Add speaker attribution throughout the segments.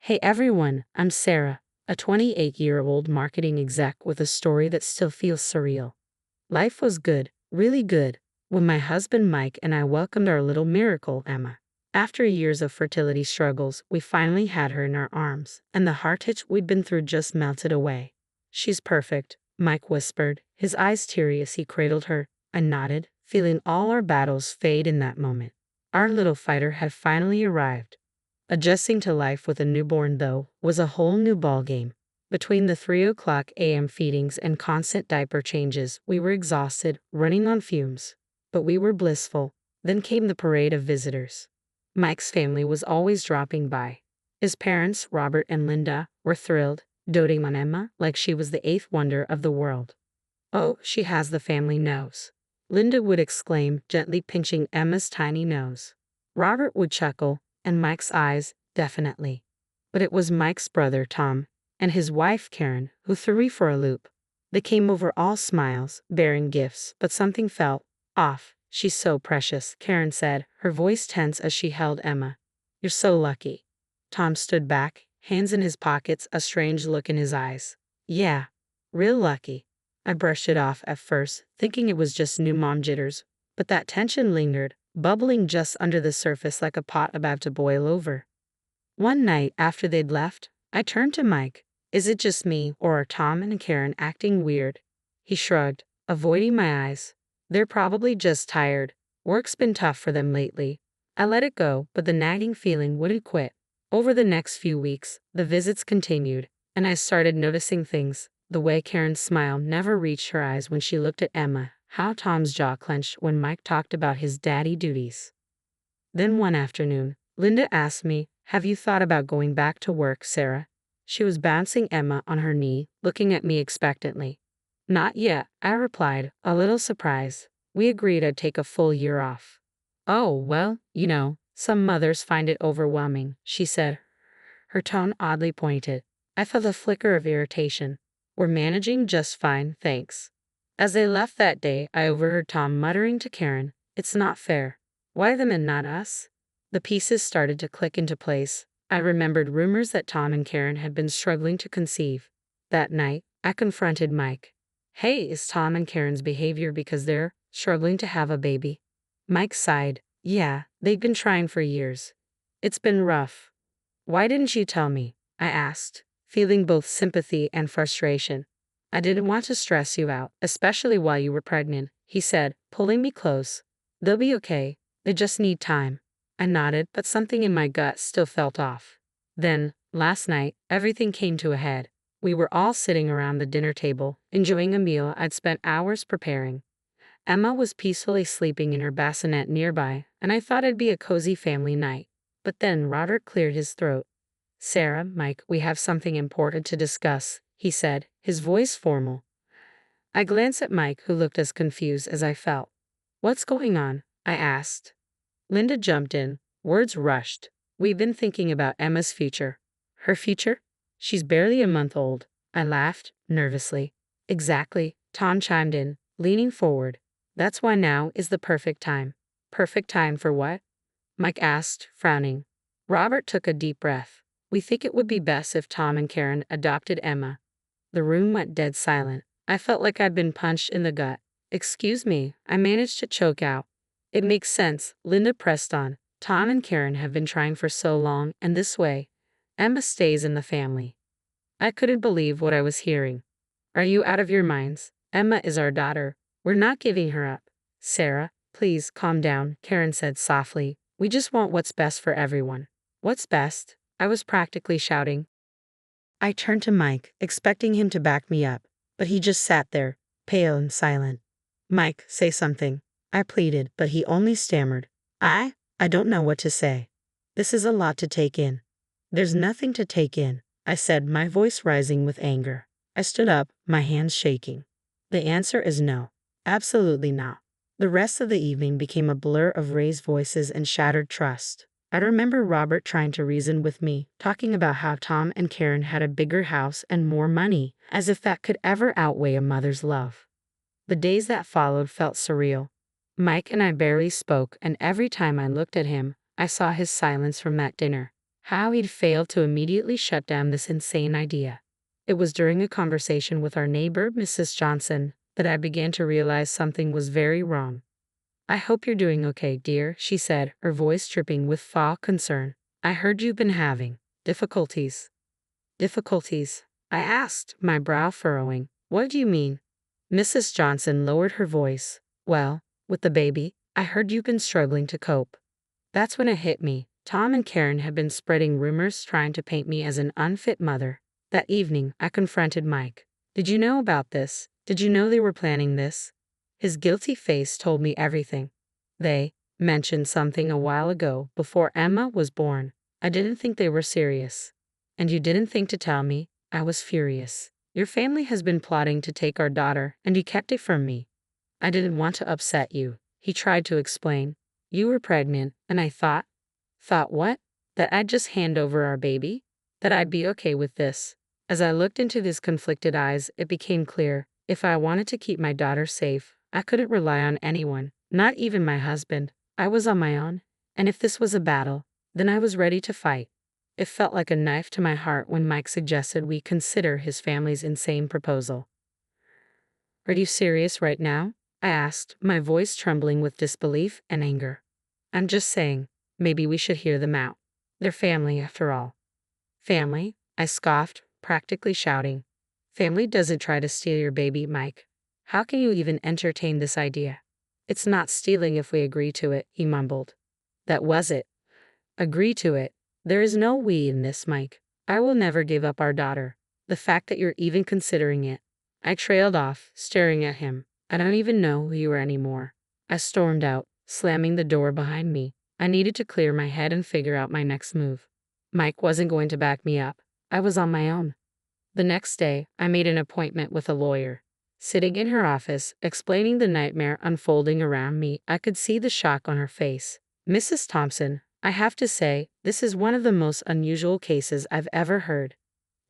Speaker 1: Hey everyone, I'm Sarah, a 28-year-old marketing exec with a story that still feels surreal. Life was good, really good, when my husband Mike and I welcomed our little miracle, Emma. After years of fertility struggles, we finally had her in our arms, and the heartache we'd been through just melted away. She's perfect, Mike whispered, his eyes teary as he cradled her. I nodded, feeling all our battles fade in that moment. Our little fighter had finally arrived. Adjusting to life with a newborn, though, was a whole new ballgame. Between the 3 a.m. feedings and constant diaper changes, we were exhausted, running on fumes. But we were blissful. Then came the parade of visitors. Mike's family was always dropping by. His parents, Robert and Linda, were thrilled, doting on Emma like she was the eighth wonder of the world. "Oh, she has the family nose," Linda would exclaim, gently pinching Emma's tiny nose. Robert would chuckle, and Mike's eyes, definitely. But it was Mike's brother, Tom, and his wife, Karen, who threw me for a loop. They came over all smiles, bearing gifts, but something felt off. "She's so precious," Karen said, her voice tense as she held Emma. "You're so lucky." Tom stood back, hands in his pockets, a strange look in his eyes. "Yeah, real lucky." I brushed it off at first, thinking it was just new mom jitters, but that tension lingered, bubbling just under the surface like a pot about to boil over. One night after they'd left, I turned to Mike. "Is it just me, or are Tom and Karen acting weird?" He shrugged, avoiding my eyes. "They're probably just tired. Work's been tough for them lately." I let it go, but the nagging feeling wouldn't quit. Over the next few weeks, the visits continued, and I started noticing things. The way Karen's smile never reached her eyes when she looked at Emma, how Tom's jaw clenched when Mike talked about his daddy duties. Then one afternoon, Linda asked me, "Have you thought about going back to work, Sarah?" She was bouncing Emma on her knee, looking at me expectantly. "Not yet," I replied, a little surprised. "We agreed I'd take a full year off." "Oh, well, some mothers find it overwhelming," she said, her tone oddly pointed. I felt a flicker of irritation. "We're managing just fine, thanks." As they left that day, I overheard Tom muttering to Karen, "It's not fair. Why them and not us?" The pieces started to click into place. I remembered rumors that Tom and Karen had been struggling to conceive. That night, I confronted Mike. "Hey, is Tom and Karen's behavior because they're struggling to have a baby?" Mike sighed. "Yeah, they've been trying for years. It's been rough." "Why didn't you tell me?" I asked, feeling both sympathy and frustration. "I didn't want to stress you out, especially while you were pregnant," he said, pulling me close. "They'll be okay. They just need time." I nodded, but something in my gut still felt off. Then, last night, everything came to a head. We were all sitting around the dinner table, enjoying a meal I'd spent hours preparing. Emma was peacefully sleeping in her bassinet nearby, and I thought it'd be a cozy family night. But then Robert cleared his throat. "Sarah, Mike, we have something important to discuss," he said, his voice formal. I glanced at Mike, who looked as confused as I felt. "What's going on?" I asked. Linda jumped in. Words rushed. "We've been thinking about Emma's future." "Her future? She's barely a month old." I laughed, nervously. "Exactly," Tom chimed in, leaning forward. "That's why now is the perfect time." "Perfect time for what?" Mike asked, frowning. Robert took a deep breath. "We think it would be best if Tom and Karen adopted Emma." The room went dead silent. I felt like I'd been punched in the gut. "Excuse me," I managed to choke out. "It makes sense," Linda pressed on. "Tom and Karen have been trying for so long, and this way, Emma stays in the family." I couldn't believe what I was hearing. "Are you out of your minds? Emma is our daughter. We're not giving her up." "Sarah, please calm down," Karen said softly. "We just want what's best for everyone." "What's best?" I was practically shouting. I turned to Mike, expecting him to back me up, but he just sat there, pale and silent. "Mike, say something," I pleaded, but he only stammered. I don't know what to say. This is a lot to take in." "There's nothing to take in," I said, my voice rising with anger. I stood up, my hands shaking. "The answer is no. Absolutely not." The rest of the evening became a blur of raised voices and shattered trust. I remember Robert trying to reason with me, talking about how Tom and Karen had a bigger house and more money, as if that could ever outweigh a mother's love. The days that followed felt surreal. Mike and I barely spoke, and every time I looked at him, I saw his silence from that dinner. How he'd failed to immediately shut down this insane idea. It was during a conversation with our neighbor, Mrs. Johnson, that I began to realize something was very wrong. "I hope you're doing okay, dear," she said, her voice dripping with foul concern. "I heard you've been having difficulties." "Difficulties?" I asked, my brow furrowing. "What do you mean?" Mrs. Johnson lowered her voice. "Well, with the baby, I heard you've been struggling to cope." That's when it hit me. Tom and Karen had been spreading rumors trying to paint me as an unfit mother. That evening, I confronted Mike. "Did you know about this? Did you know they were planning this?" His guilty face told me everything. "They mentioned something a while ago, before Emma was born. I didn't think they were serious." "And you didn't think to tell me?" I was furious. "Your family has been plotting to take our daughter, and you kept it from me." "I didn't want to upset you," he tried to explain. "You were pregnant, and I thought." "Thought what?" "That I'd just hand over our baby? That I'd be okay with this." As I looked into his conflicted eyes, it became clear. If I wanted to keep my daughter safe, I couldn't rely on anyone, not even my husband. I was on my own, and if this was a battle, then I was ready to fight. It felt like a knife to my heart when Mike suggested we consider his family's insane proposal. "Are you serious right now?" I asked, my voice trembling with disbelief and anger. "I'm just saying, maybe we should hear them out. They're family, after all." "Family?" I scoffed, practically shouting. "Family doesn't try to steal your baby, Mike. How can you even entertain this idea?" "It's not stealing if we agree to it," he mumbled. "That was it. Agree to it. There is no we in this, Mike. I will never give up our daughter. The fact that you're even considering it." I trailed off, staring at him. "I don't even know who you are anymore." I stormed out, slamming the door behind me. I needed to clear my head and figure out my next move. Mike wasn't going to back me up. I was on my own. The next day, I made an appointment with a lawyer. Sitting in her office, explaining the nightmare unfolding around me, I could see the shock on her face. "Mrs. Thompson, I have to say, this is one of the most unusual cases I've ever heard."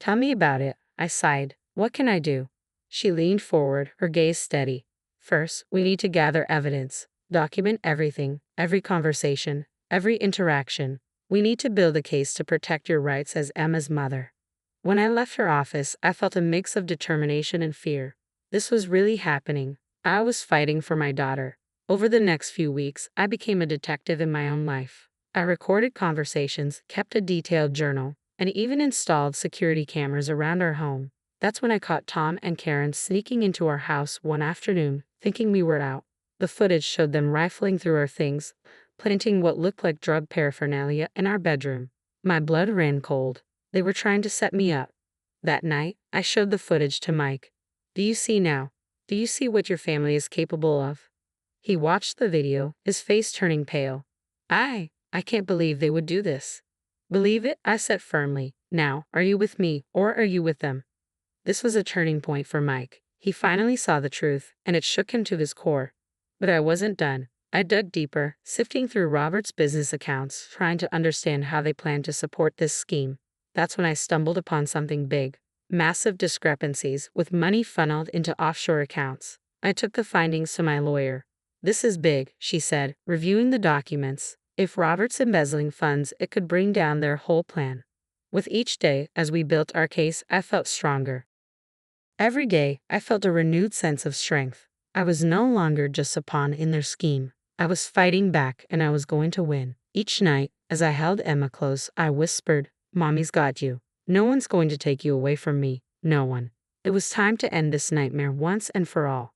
Speaker 1: "Tell me about it," I sighed. "What can I do?" She leaned forward, her gaze steady. "First, we need to gather evidence. Document everything, every conversation, every interaction. We need to build a case to protect your rights as Emma's mother." When I left her office, I felt a mix of determination and fear. This was really happening. I was fighting for my daughter. Over the next few weeks, I became a detective in my own life. I recorded conversations, kept a detailed journal, and even installed security cameras around our home. That's when I caught Tom and Karen sneaking into our house one afternoon, thinking we were out. The footage showed them rifling through our things, planting what looked like drug paraphernalia in our bedroom. My blood ran cold. They were trying to set me up. That night, I showed the footage to Mike. "Do you see now? Do you see what your family is capable of?" He watched the video, his face turning pale. I can't believe they would do this." "Believe it?" I said firmly. "Now, are you with me, or are you with them?" This was a turning point for Mike. He finally saw the truth, and it shook him to his core. But I wasn't done. I dug deeper, sifting through Robert's business accounts, trying to understand how they planned to support this scheme. That's when I stumbled upon something big. Massive discrepancies, with money funneled into offshore accounts. I took the findings to my lawyer. "This is big," she said, reviewing the documents. "If Robert's embezzling funds, it could bring down their whole plan." With each day, as we built our case, I felt stronger. Every day, I felt a renewed sense of strength. I was no longer just a pawn in their scheme. I was fighting back, and I was going to win. Each night, as I held Emma close, I whispered, "Mommy's got you. No one's going to take you away from me. No one." It was time to end this nightmare once and for all.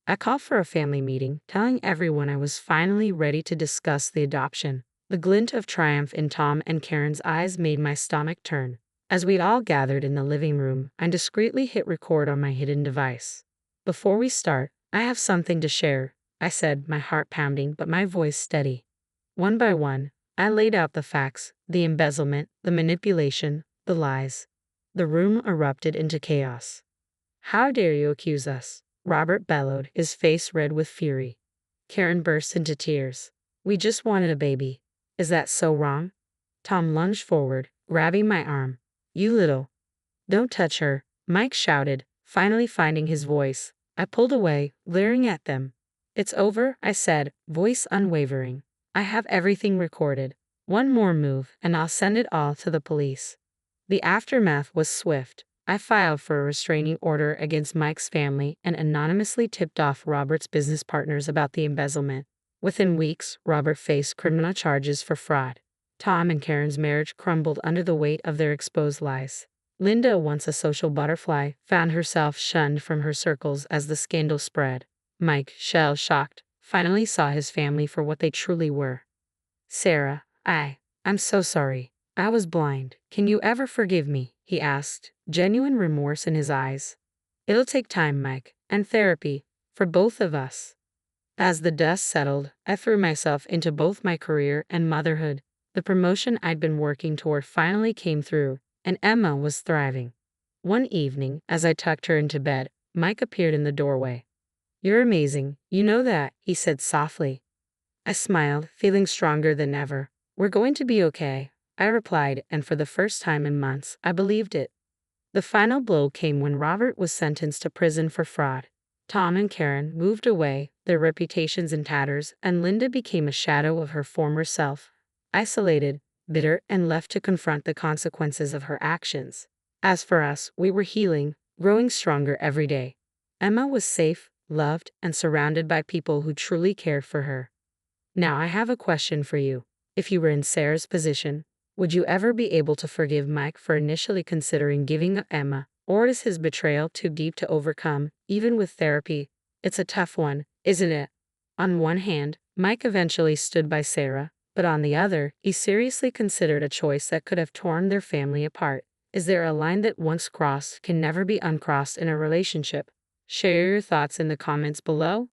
Speaker 1: I called for a family meeting, telling everyone I was finally ready to discuss the adoption. The glint of triumph in Tom and Karen's eyes made my stomach turn. As we all gathered in the living room, I discreetly hit record on my hidden device. "Before we start, I have something to share," I said, my heart pounding but my voice steady. One by one, I laid out the facts, the embezzlement, the manipulation, the lies. The room erupted into chaos. "How dare you accuse us?" Robert bellowed, his face red with fury. Karen burst into tears. "We just wanted a baby. Is that so wrong?" Tom lunged forward, grabbing my arm. "You little—" "Don't touch her," Mike shouted, finally finding his voice. I pulled away, glaring at them. "It's over," I said, voice unwavering. "I have everything recorded. One more move, and I'll send it all to the police. The aftermath was swift. I filed for a restraining order against Mike's family and anonymously tipped off Robert's business partners about the embezzlement. Within weeks, Robert faced criminal charges for fraud. Tom and Karen's marriage crumbled under the weight of their exposed lies. Linda, once a social butterfly, found herself shunned from her circles as the scandal spread. Mike, shell-shocked, finally saw his family for what they truly were. Sarah, I'm so sorry. I was blind. Can you ever forgive me? He asked, genuine remorse in his eyes. It'll take time, Mike, and therapy, for both of us. As the dust settled, I threw myself into both my career and motherhood. The promotion I'd been working toward finally came through, and Emma was thriving. One evening, as I tucked her into bed, Mike appeared in the doorway. You're amazing, you know that, he said softly. I smiled, feeling stronger than ever. We're going to be okay, I replied, and for the first time in months, I believed it. The final blow came when Robert was sentenced to prison for fraud. Tom and Karen moved away, their reputations in tatters, and Linda became a shadow of her former self, isolated, bitter, and left to confront the consequences of her actions. As for us, we were healing, growing stronger every day. Emma was safe, loved, and surrounded by people who truly cared for her. Now I have a question for you. If you were in Sarah's position, would you ever be able to forgive Mike for initially considering giving up Emma, or is his betrayal too deep to overcome, even with therapy? It's a tough one, isn't it? On one hand, Mike eventually stood by Sarah, but on the other, he seriously considered a choice that could have torn their family apart. Is there a line that once crossed can never be uncrossed in a relationship? Share your thoughts in the comments below.